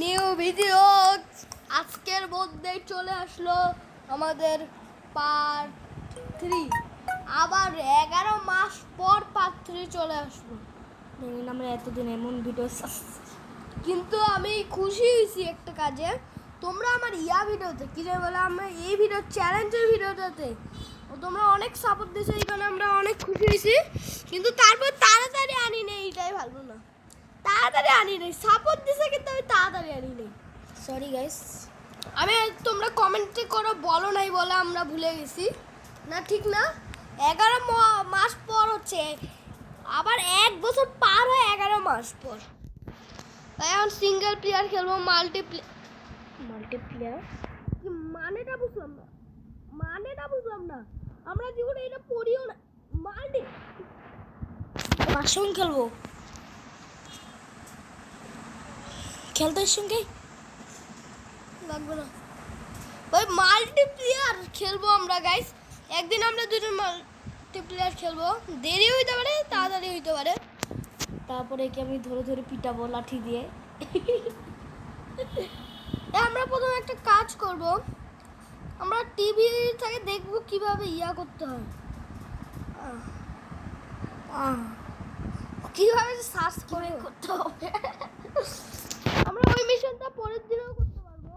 New video আজকের মধ্যে চলে আসলো আমাদের পার্ট 3। আবার 11 মাস পর পার্ট 3 চলে আসলো। আমরা এতদিন এমন ভিডিও কিন্তু আমি খুশি হয়েছি একটা কাজে, তোমরা আমার ভিডিওতে কি যে বলে আমরা এই ভিডিও চ্যালেঞ্জের ভিডিওটাতে তোমরা অনেক সাপোর্ট দিয়েছো, এই কারণে আমরা অনেক খুশি হয়েছি। কিন্তু তারপর তাড়াতাড়ি আনি নেই, এটাই ভালো না। তাড়াতাড়ি আনি নেই, সাপোর্ট দিছে কিন্তু আমি তাড়াতাড়ি আনি নেই। সরি গাইস, আমি তোমরা কমেন্টে করো বলো নাই বলে আমরা ভুলে গেছি না, ঠিক না? 11 মাস পর হচ্ছে, আবার 1 বছর পার হয় 11 মাস পর। তাই এখন সিঙ্গেল প্লেয়ার খেলবো, মাল্টিপ্লেয়ার মানেটা বুঝলাম না। আমরা জীবনে এটা পড়িও না। কার সঙ্গে খেলবো? খেলতে সঙ্গে লাগবে না ওই মাল্টিপ্লেয়ার খেলবো আমরা গাইস। একদিন আমরা দুজন মাল্টিপ্লেয়ার খেলবো, দেরি হইতে পারে তাড়াতাড়ি হইতে পারে। তারপরে কি আমি ধরে ধরে পিটাবো লাঠি দিয়ে। আমরা প্রথমে একটা কাজ করব, আমরা টিভি থেকে দেখবো কিভাবে করতে হয়, কিভাবে সার্চ করে করতে হবে। আমরা ওই মিশনটা পরের দিনেও করতে পারবো।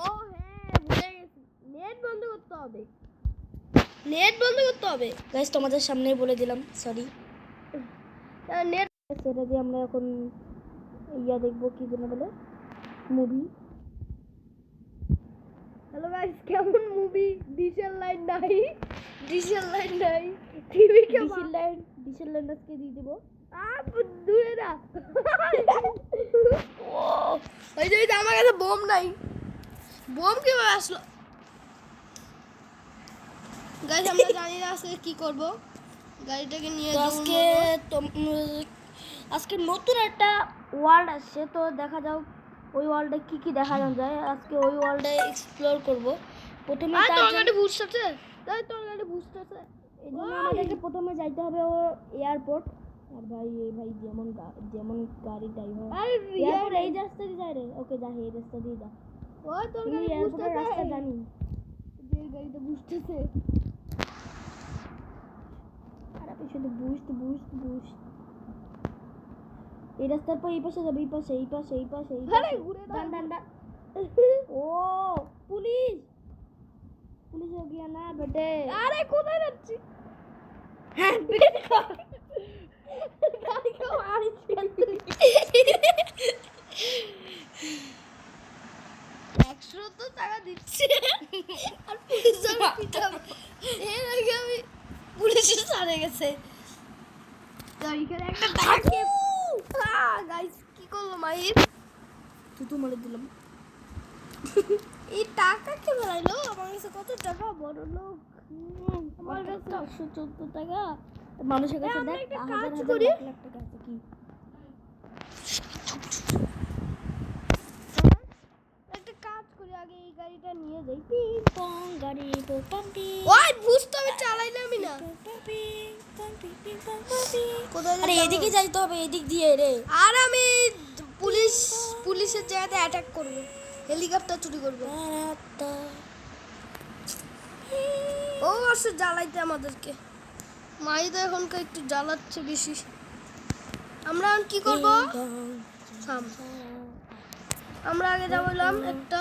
ও হ্যাঁ, ভুলে গেছি, নেট বন্ধ করতে হবে। গাইস তোমাদের সামনেই বলে দিলাম, সরি। নেট সেটা দিয়ে আমরা এখন দেখবো কি যেন বলে, মুভি। হ্যালো গাইস, কেমন মুভি? ডিশের লাইন নাই, টিভি কে ডিশের লাইন আজকে দিয়ে দেবো। দূরে না। ওই যে আমার কাছে বোম নাই, বোম কিভাবে আসলো? গাইস আমরা জানি না আজকে কি করব, গাড়িটাকে নিয়ে আজকে নতুন একটা ওয়ার্ল্ড আসছে, তো দেখা যাও ওই ওয়ার্ল্ডে কি কি দেখা যায়। আজকে ওই ওয়ার্ল্ডে এক্সপ্লোর করব। প্রথমে তোর গাড়ি বুঝতেছে, এই জন্য আমাদেরকে প্রথমে যাইতে হবে ও এয়ারপোর্ট। আর ভাই যেমন গাড়ি ড্রাইভার এয়ারপোর্ট এই রাস্তা দিয়ে যায় রে। ওকে যা, এই রাস্তা দিয়ে যা। ওই তোর গাড়ি এয়ারপোর্টের রাস্তা জানি, যে গাড়িটা বুঝতেছে। আর আপনি শুধু বুস্ট। এই রাস্তার পর এই পাশে যাবে, এই পাশে। আরে ঘুরে ডান। ও পুলিশ हो गया ना बेटे। আরে কোথায় যাচ্ছি? হ্যাঁ গাড়ি কেউ আড়িছে। 100 টাকা দিচ্ছে আর পুলিশ যাবে পিটাবে। এর আগে আমি পুলিশের সাথে গেছে। তো এখানে একটা টাকা গাইস কি করলো মাহির? তুতু মারে দিলাম। এই টাকা কে বানাইলো? আমার কাছে কত টাকা, বড় লোক। আমার কাছে 114 টাকা। মানুষের কাছে দেখ একটা হাজার কাজ হাজার করি। লাখ টাকা আছে। কি একটা কাজ করি, আগে এই গাড়িটা নিয়ে যাই। পিং পং গাড়ি পম্পি। ওই বুঝতো আমি চালাইলামই না। কোথায় আরে এদিকে যাইতে হবে, এদিক দিয়ে রে। আর আমি পুলিশের জায়গাতে অ্যাটাক করব, হেলিকপ্টার চুরি করব। ও আসে জ্বালাইতে আমাদেরকে। মাই তো এখনকার একটু জ্বালাচ্ছে বেশি। আমরা এখন কি করব? থাম, আমরা আগে যাবলাম একটা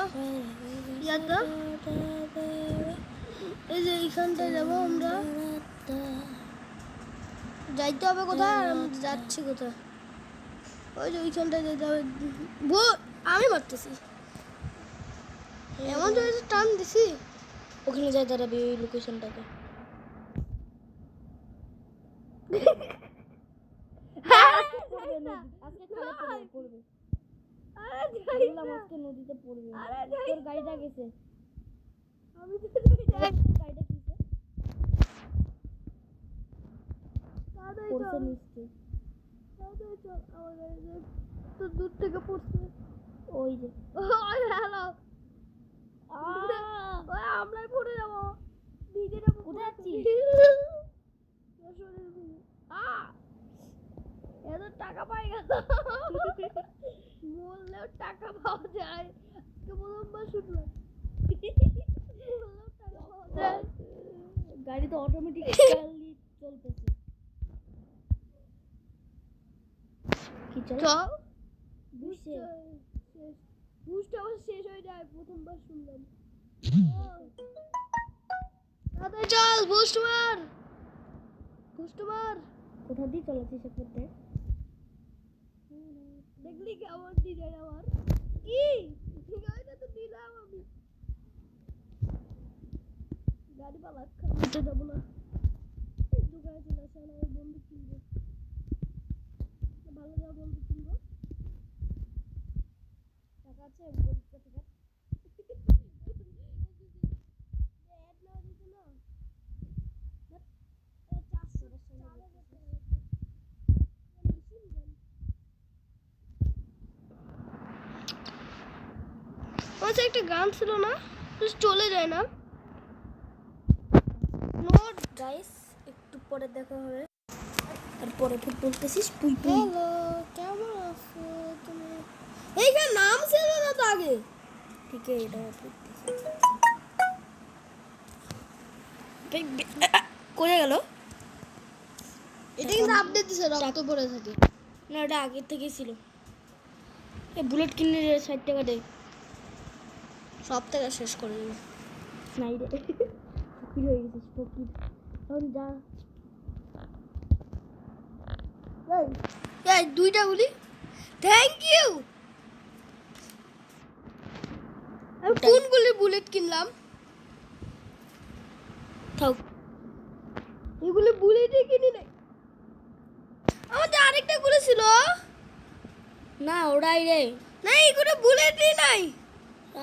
এই যে এইখানটায় যাবো আমরা। যাইতে হবে কোথায়? আর আমি যাচ্ছি কোথায়? ওই যে ওইখানটায় যেতে হবে। আমি মারতেছি এমন জায়গায় টান দিছি, ওখানে যাই দাঁড়াবি ওই লোকেশনটাতে। আজকে নদীতে পড়বে। তোর গাড়িটা গেছে। আমি গাড়িটা কিসে পড়ছে নিচে। তো দূর থেকে পড়ছে। ওই যে হ্যালো, আমরাই পড়ে যাবো। কোথায় যাচ্ছিস? এত টাকা পাই গেল বললেও টাকা পাওয়া যায় প্রথমবার শুনলাম বললেও টাকা পাওয়া যায় গাড়ি তো অটোমেটিক চলতেছে কি চল চল বুঝছে বুস্ট আবার শেষ হয়ে যায় প্রথমবার শুনলাম তাড়াতাড়ি চল বুস্ট মার কোথা দিয়ে চলেছিস করতে দেখলি কেমন ডিজাইন আমার কি গাড়িটা তো দিলাম আমি গাড়ি পালা খাইতে যাবো না দোকানে চলে আসে না বন্ধু কিনবো ভালো যা বন্ধু কিনবো টাকা আছে পরীক্ষা টাকা আচ্ছা একটা গান ছিল না চলে যায় না নোট গাইস একটু পরে দেখা হবে তারপরে ফির বলতেছিস পুই পুই হ্যালো কেমন আছো তুমি এইখানে নাম ছিল না তো আগে ঠিক আছে এটা করতেছি করে গেল এটা কিন্তু আপডেট দিছে রক্ত পড়ে থাকে না এটা আগের থেকেই ছিল এই বুলেট কিনে 60 টাকা দে সব থেকে শেষ করে দেবে নাই রে ফকির হয়ে গেছিস ফকির এখন যা এই দুইটা গুলি থ্যাংক ইউ আমি কোন গুলি বুলেট কিনলাম থাক এগুলো বুলেটই কিনি নাই আমাদের আরেকটা গুলি ছিল না ওরাই রে না এগুলো বুলেটই নাই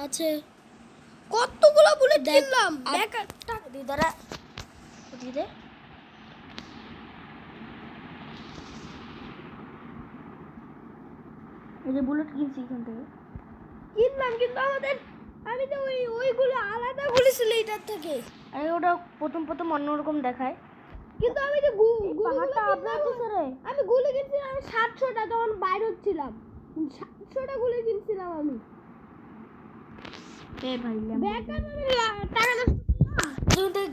আছে কতগুলো বুলেট দেখ, কিনলাম আর- বেকার টাকা দিদারা দিদে এই যে বুলেট কিনছি এখান থেকে কিনলাম কিন্তু আমাদের আমি তো ওইগুলো আলাদা গুলি ছিল এটার থেকে আরে ওটা প্রথম অন্যরকম দেখায় কিন্তু আমি তো পাহাড়টা আপনার তো রে আমি গুলি কিনছিলাম আমি 700টা তখন বাইর হচ্ছিলাম 700টা গুলি কিনছিলাম আমি এ ভাই বেকার আমি টাকা নষ্ট করলাম। যখন থেকে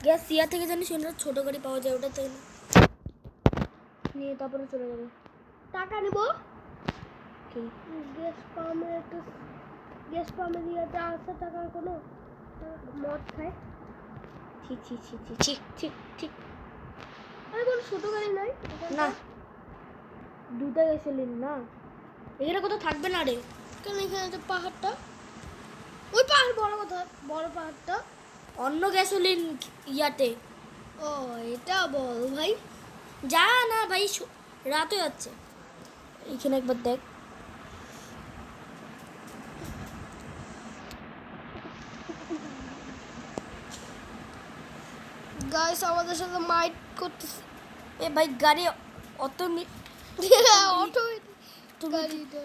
গ্যাস ইয়া থেকে জানিস ওটা ছোট গাড়ি পাওয়া যায় ওটা থেকে নিয়ে তারপরে চলে যাবে টাকা নিব কি গ্যাস পাম্পে দিয়ে 400 টাকার কোনো মদ খায় ঠিক ঠিক ঠিক ঠিক ঠিক ঠিক ঠিক আরে কোনো ছোট গাড়ি নাই না দুটা গেছিলেন না এখানে কোথাও থাকবে না রে কেন এখানে যে পাহাড়টা ওই পাহাড় বড় পাহাড়টা অন্য গ্যাসোলিন ইয়াতে ও এটা বল ভাই যা না ভাই রাত হয়ে যাচ্ছে এখানে একবার দেখ গাইস আমাদের সাথে মাইট করতেছে এ ভাই গাড়ি অত অটো তুমি গাড়িটা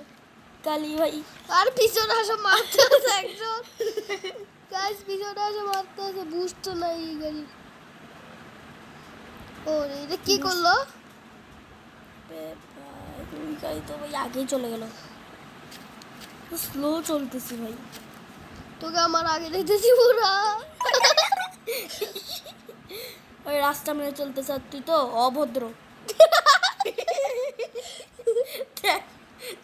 কালি ভাই আর পিছনে আসে মারতেছে একজন গাইস পিছনে আসে মারতেছে বুঝতো না এই গাড়ি ও এটা কি করলো ওই গাড়ি তো ভাই আগেই চলে গেল স্লো চলতেছি ভাই তোকে আমার আগে দেখতেছি পুরা ওই রাস্তা মেরে চলতেছে আর তুই তো অভদ্র দেখ,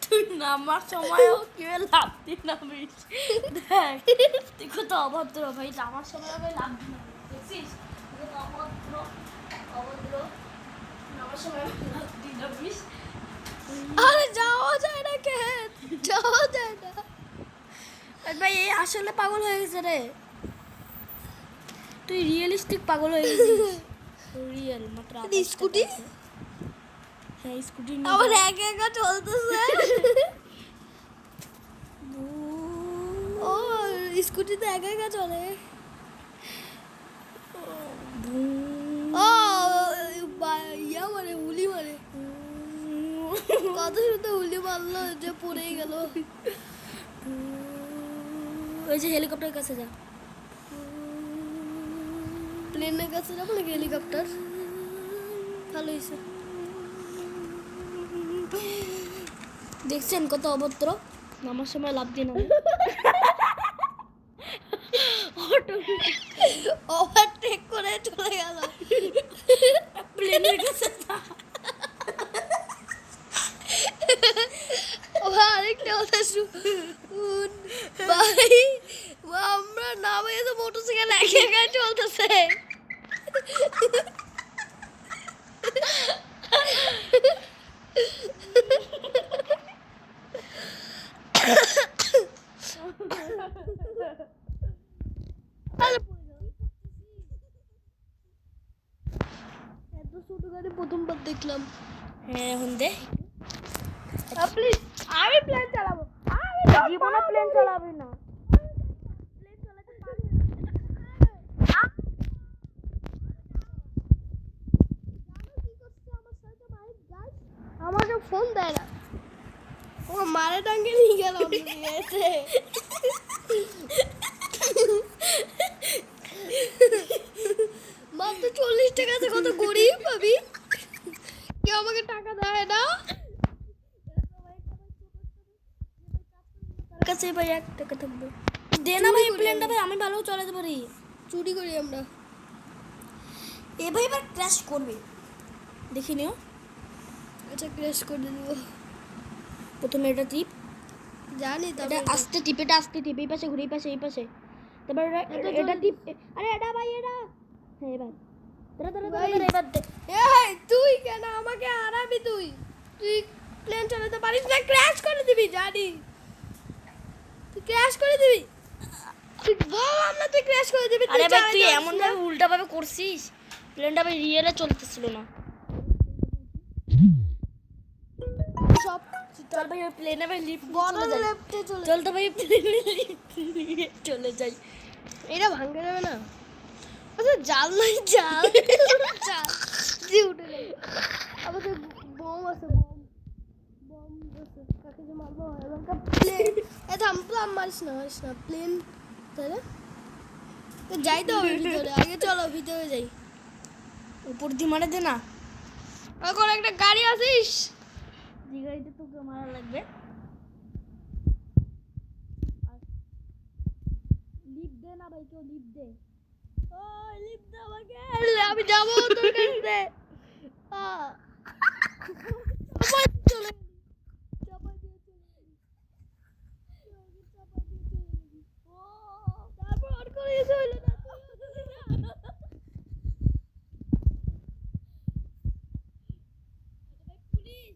তুই নামার সময়ও কিভাবে লাভ দিয়ে নামিস দেখ তুই কত অভদ্র ভাই নামার সময় ভাই লাভ দিয়ে নামিস দেখছিস তুই কত অভদ্র নামার সময় লাভ দিয়ে নামিস আরে যাওয়া যায় না কে যাওয়া যায় না আর ভাই এই আসলে পাগল হয়ে গেছে রে তুই রিয়েলিস্টিক পাগল হয়ে গেছিস রিয়েল মাত্র স্কুটি হ্যাঁ স্কুটি আমার একা একা চলতেছে ও স্কুটিতে একা একা চলে ও ইয়া মানে উলি মারে কত সুন্দর উলি মারলো যে পড়েই গেল ওই যে হেলিকপ্টারের কাছে যা প্লেনের কাছে যাবো নাকি হেলিকপ্টার ভালো হয়েছে দেখছেন কত অভদ্র, নামার সময় লাভ দিয়ে নামে। ওভারটেক করে চলে গেল প্লেনের কাছে। ও আরেকটা কথা শুন ভাই, আমরা নামে তো মোটরসাইকেল একা একা চলতেছে। এত ছোট গাড়ি প্রথমবার দেখলাম। হ্যাঁ এখন দে, প্লিজ আমি প্লেন চালাবো। আমি জীবনে প্লেন চালাবি না। প্লেন চালাতে পারি না। আমাকে ফোন দেয় না, ও মারে টাঙ্গে নিয়ে গেল মাত্র 40 টাকাতে কত গরিব পাবি, কেউ আমাকে টাকা দেয় না। কাছে ভাই 1 টাকা থাকবে, দে না ভাই প্লেনটা ভাই, আমি ভালো চালাতে পারি। চুরি করি আমরা। এ ভাই এবার ক্র্যাশ করবে, দেখি নিও। আচ্ছা ক্র্যাশ করে দেবো। প্রথমে এটা টিপ, জানি এটা তবে আস্তে টিপ, এটা আস্তে টিপ, এই পাশে ঘুরে, এই পাশে, এই পাশে। তারপর এটা টিপ, আরে এটা ভাই এটা। হ্যাঁ এবার দাঁড়া দাঁড়া দাঁড়া দাঁড়া, এবার দে। এই তুই কেন আমাকে হারাবি? তুই তুই প্লেন চালাতে পারিস না, ক্র্যাশ করে দিবি জানি। তুই ক্র্যাশ করে দিবি, তুই বল না, তুই ক্র্যাশ করে দিবি। আরে ভাই তুই এমন ভাবে উল্টা ভাবে করছিস, প্লেনটা ভাই রিয়েলে চলতেছিল না। সব চল ভাই ওই প্লেনে ভাই লিফট বড় চলে যায়। লেফটে চলে চল তো ভাই প্লেনে লিফট নিয়ে চলে যাই। এটা ভাঙে যাবে না? আচ্ছা জাল নাই, জাল জাল জি উঠে যাবে। আমাদের বম আছে, বম বম আছে, কাকে যে মারবো? এবার প্লেন এ থাম থাম, মারিস না মারিস না, প্লেন তাহলে তো যাই তো হবে ভিতরে। আগে চলো ভিতরে যাই। উপর দিয়ে মারে দে না, এখন একটা গাড়ি আসিস, যে গাড়িতে তোকে মারা লাগবে। লিফট দে না ভাই, কেউ লিফট দে। ও লিফট দে আমাকে, আমি যাবো তোর কাছে। চাপা চলে গেলি, চাপা দিয়ে চলে গেলি, চাপা দিয়ে চলে গেলি। ও তারপর আর করে যেতে হইলো না, তুই না। পুলিশ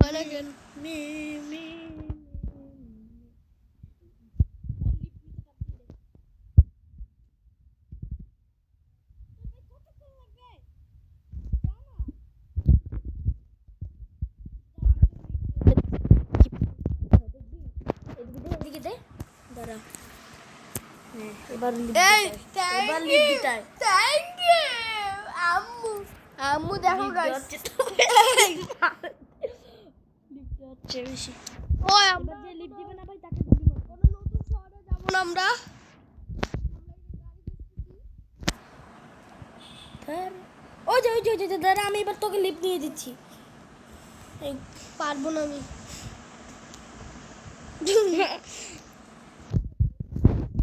অনেকেন মে মে এদিকে দে, দাঁড়া। হ্যাঁ এবার লিফট এই দিতে হয়। এবার থ্যাংক লিফট ইউ, দিতে হয়। থ্যাংক ইউ আম্মু। আম্মু দেখো লিফট গাইস, হচ্ছে তো। লিফট হচ্ছে বেশি। ওই এবার আমরা যে লিফট দিবে না ভাই তাকে গুলি মারবো। কোনো নতুন শহরে যাব না আমরা। ধর, ওই যে ওই যে ওই যে দাঁড়া, আমি এবার তোকে লিফট নিয়ে দিচ্ছি। এই পারবো না আমি।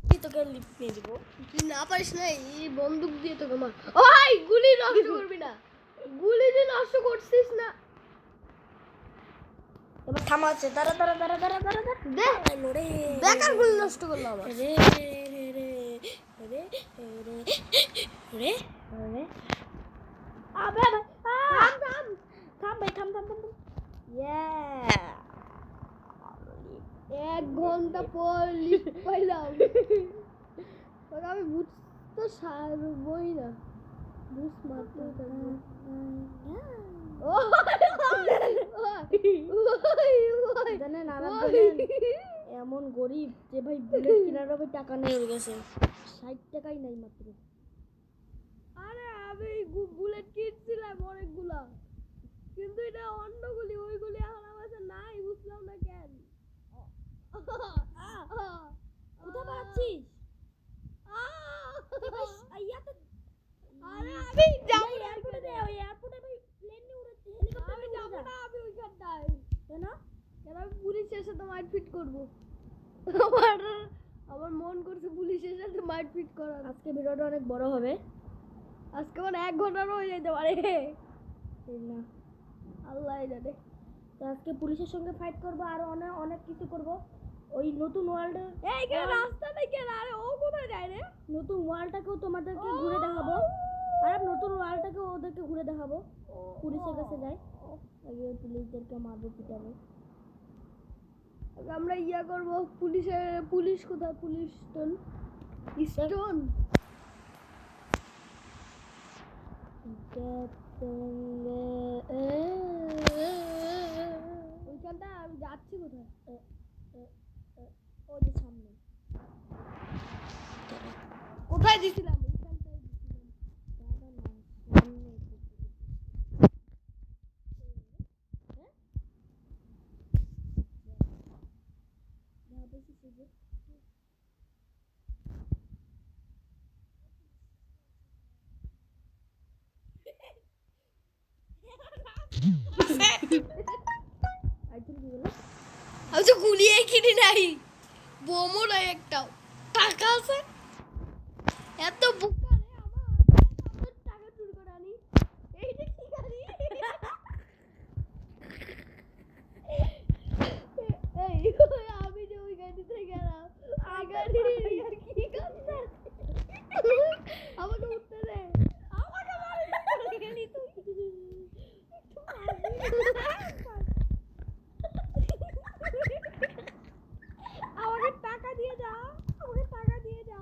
কি তোকে লিফট নিয়ে দিব। তুই না পারিস না, এই বন্দুক দিয়ে তোকে মার। ওই গুলি নষ্ট করবি না, গুলি যে নষ্ট করছিস না। এবার থামা আছে, দাঁড়া দাঁড়া দাঁড়া দাঁড়া দাঁড়া দাঁড়া। দে লোরে বেকার গুলি নষ্ট করলো আমার। রে রে রে রে রে রে রে। আবে ভাই থাম থাম থাম ভাই, থাম থাম থাম। ইয়া 1 ঘন্টা পর লিফট পাইলাম। তবে আমি বুঝ তো সারবই না, বুঝ মারতে থাকবো। জানেন আরাম জানেন, এমন গরিব যে ভাই বুলেট কেনার ভাই টাকা নেই ওর কাছে, 60 টাকাই নাই মাত্র। আরে আমি বুলেট কিনছিলাম অনেকগুলা, কিন্তু এটা অন্য গুলি, ওই গুলি আমার কাছে নাই, বুঝলাম না কেন। কোথায় পালাচ্ছিস? ইয়াতে আরে আমি যাব না এয়ারপোর্টে দে, ওই এয়ারপোর্টে ভাই প্লেন নিয়ে উড়াচ্ছি, হেলিকপ্টার আমি নিয়ে যাব উড়ে না, যা। আমি ওইখানটায় কেন? কেন আমি পুলিশের সাথে মারপিট করবো। আমার আমার মন করছে পুলিশের সাথে মারপিট করার। আজকে ভিডিওটা অনেক বড় হবে। আজকে মানে 1 ঘন্টারও হয়ে যেতে পারে, ঠিক না? আল্লাহ জানে। তো আজকে পুলিশের সঙ্গে ফাইট করবো, আর অনেক অনেক কিছু করবো। ওই নতুন ওয়ার্ল্ডে এইখানে রাস্তা নেই কেন? আরে ও কোথায় যায় রে? নতুন ওয়ার্ল্ডটাকেও তোমাদেরকে ঘুরে দেখাবো, আর নতুন ওয়ার্ল্ডটাকেও ওদেরকে ঘুরে দেখাবো। পুলিশের কাছে যাই, আগে পুলিশদেরকে মারবো, পিটাবো। আমরা ইয়া করবো, পুলিশ কোথায়? পুলিশ স্টোন স্টোন ওইখানটা আমি যাচ্ছি কোথায়? ওই যে সামনে। কোথায় দিছিলাম? ওইখানটায় দিছিলাম। দাদা না, সামনে একটু। হ্যাঁ? ভাবছি সে যে আইতুল কি বলে? আমি তো গুলিয়ে কিনি নাই, বোমও নাই একটাও। টাকা আছে এত বুকা রে আমার, আমার টাকা চুরি করে আনি। এই যে কি গাড়ি, এই ওই আমি যে ওই গাড়িতে গেলাম, ওই গাড়ি কি করতে আমাকে উঠতে দে, আমাকে মারি গেলি তুই। আমাকে টাকা দিয়ে যা, আমাকে টাকা দিয়ে যা।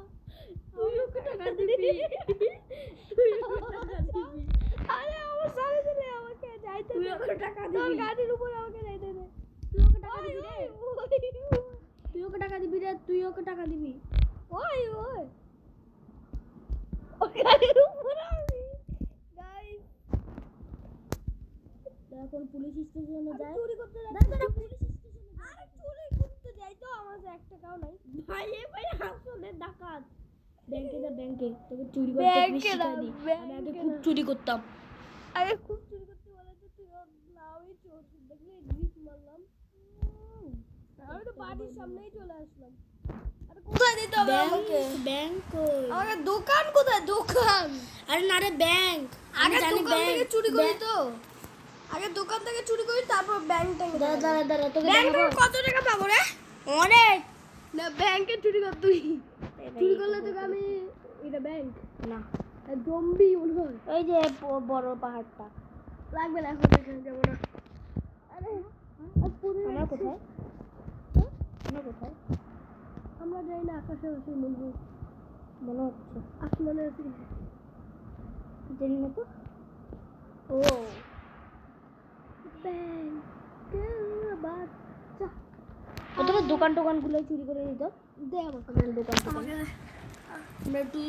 তুই ওকে টাকা দিবি, তুই ওকে টাকা দিবি, আরে আমার সাথে দিলে আমাকে যাইতে তুই দে। ওকে টাকা তোর দিবি, গাড়ির উপর আমাকে যাইতে দে। তুই ওকে টাকা ওই দিবি রে, ওই তুই ওকে টাকা দিবি রে, তুই ওকে টাকা দিবি। ওই ওই ওই গাড়ির উপর আমি গাইস তো এখন পুলিশ স্টেশনে যাই। চুরি করতে দাঁড়া, যাচ্ছি। দাঁড়া, পুলিশ স্টেশনে যাই। আরে চুরি করতে যাই তো, আমার কাছে 1 টাকাও নাই। ভাই এ ভাই আসলে ডাকাত। ব্যাংকে যা, ব্যাংকে তোকে চুরি করতে ব্যাংকে শিখাই না, দিই। আমি আগে ব্যাংকে খুব না। চুরি করতাম। আরে খুব চুরি করতে বলে তো তুই নাওই চোর দেখলি ড্রিপ মারলাম। আমি তো বাড়ির সামনেই চলে আসলাম। আরে কোথায় দিতে হবে আমাকে? ব্যাংক কই? আমাকে দোকান কোথায়? দোকান আরে না রে, ব্যাংক। আমি আগে জানি দোকান থেকে ব্যাংক। চুরি করি তো, আগে দোকান থেকে চুরি করি, তারপর ব্যাংক থেকে দাঁড়া, দাঁড়া, দাঁড়া, তোকে ব্যাংক দেখাবো। থেকে কত টাকা পাবো রে? অনেক। না ব্যাংকে চুরি কর তুই, চুরি করলে তোকে আমি, এটা ব্যাংক না, জম্বি মনে হয়। ওই যে বড় পাহাড়টা। লাগবে না, এখন এখানে যাবো না। আরে আমরা কোথায়? আমরা কোথায়? আমরা যাই না, আকাশে আছি বন্ধু, মনে হচ্ছে আসমানে আছি। জানি না তো। ও ব্যাংক বাচ্চা প্রথমে দোকান টোকানগুলো চুরি করে দিত। দে আমাকে, দোকান টোকান আমাকে দে। আমরা একটু